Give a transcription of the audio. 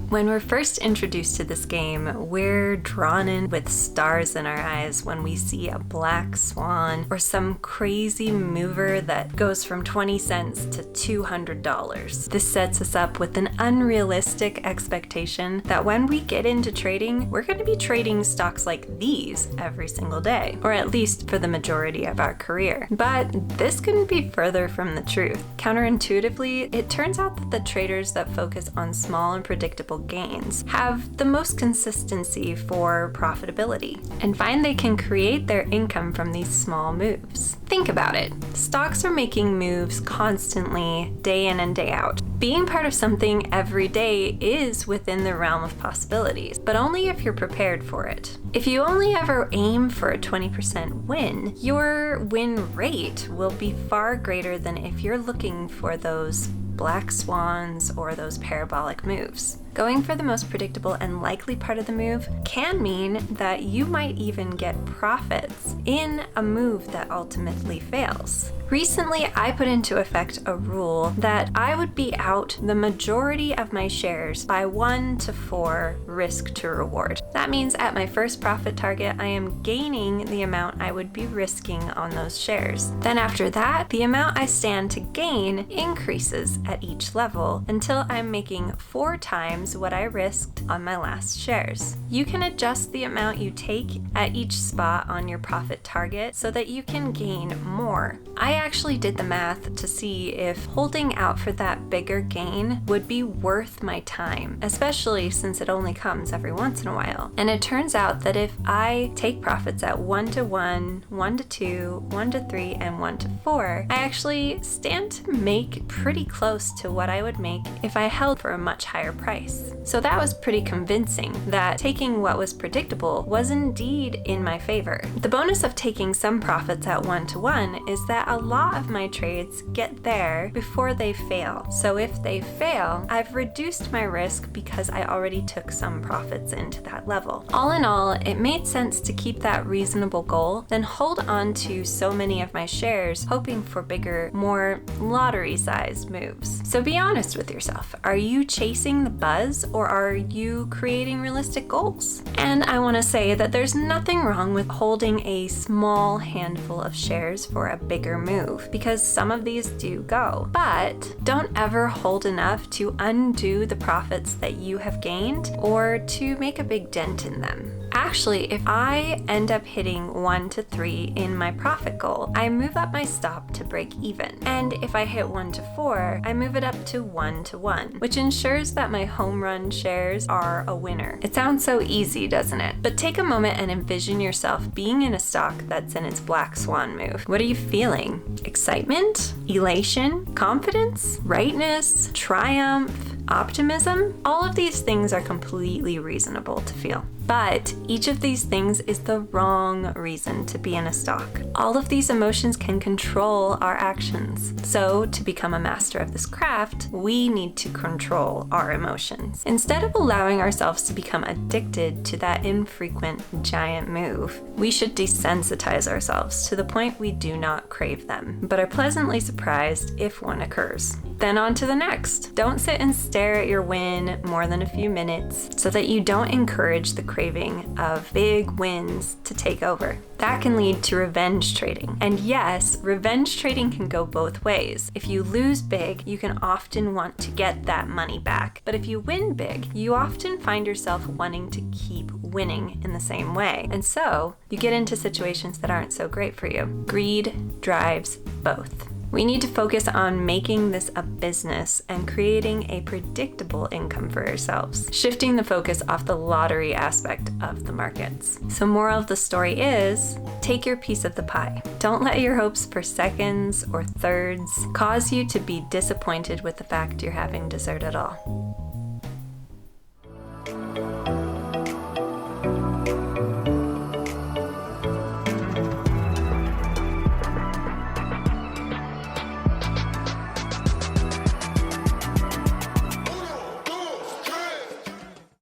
When we're first introduced to this game, we're drawn in with stars in our eyes when we see a black swan or some crazy mover that goes from 20 cents to $200. This sets us up with an unrealistic expectation that when we get into trading, we're going to be trading stocks like these every single day, or at least for the majority of our career. But this couldn't be further from the truth. Counterintuitively, it turns out that the traders that focus on small and predictable gains have the most consistency for profitability and find they can create their income from these small moves. Think about it. Stocks are making moves constantly, day in and day out. Being part of something every day is within the realm of possibilities, but only if you're prepared for it. If you only ever aim for a 20% win, your win rate will be far greater than if you're looking for those black swans or those parabolic moves. Going for the most predictable and likely part of the move can mean that you might even get profits in a move that ultimately fails. Recently, I put into effect a rule that I would be out the majority of my shares by 1 to 4 risk to reward. That means at my first profit target, I am gaining the amount I would be risking on those shares. Then after that, the amount I stand to gain increases at each level until I'm making 4 times what I risked on my last shares. You can adjust the amount you take at each spot on your profit target so that you can gain more. I actually did the math to see if holding out for that bigger gain would be worth my time, especially since it only comes every once in a while. And it turns out that if I take profits at 1 to 1, 1 to 2, 1 to 3, and 1 to 4, I actually stand to make pretty close to what I would make if I held for a much higher price. So that was pretty convincing that taking what was predictable was indeed in my favor. The bonus of taking some profits at 1 to 1 is that a lot of my trades get there before they fail. So if they fail, I've reduced my risk because I already took some profits into that level. All in all, it made sense to keep that reasonable goal than hold on to so many of my shares hoping for bigger, more lottery-sized moves. So be honest with yourself. Are you chasing the buzz or are you creating realistic goals? And I want to say that there's nothing wrong with holding a small handful of shares for a bigger move, because some of these do go. But don't ever hold enough to undo the profits that you have gained or to make a big dent in them. Actually, if I end up hitting 1 to 3 in my profit goal, I move up my stop to break even. And if I hit 1 to 4, I move it up to 1 to 1, which ensures that my home run shares are a winner. It sounds so easy, doesn't it? But take a moment and envision yourself being in a stock that's in its black swan move. What are you feeling? Excitement? Elation? Confidence? Rightness? Triumph? Optimism? All of these things are completely reasonable to feel. But each of these things is the wrong reason to be in a stock. All of these emotions can control our actions. So to become a master of this craft, we need to control our emotions. Instead of allowing ourselves to become addicted to that infrequent giant move, we should desensitize ourselves to the point we do not crave them, but are pleasantly surprised if one occurs. Then on to the next. Don't sit and stare at your win more than a few minutes so that you don't encourage the craving of big wins to take over. That can lead to revenge trading. And yes, revenge trading can go both ways. If you lose big, you can often want to get that money back. But if you win big, you often find yourself wanting to keep winning in the same way. And so you get into situations that aren't so great for you. Greed drives both. We need to focus on making this a business and creating a predictable income for ourselves, shifting the focus off the lottery aspect of the markets. So moral of the story is, take your piece of the pie. Don't let your hopes for seconds or thirds cause you to be disappointed with the fact you're having dessert at all.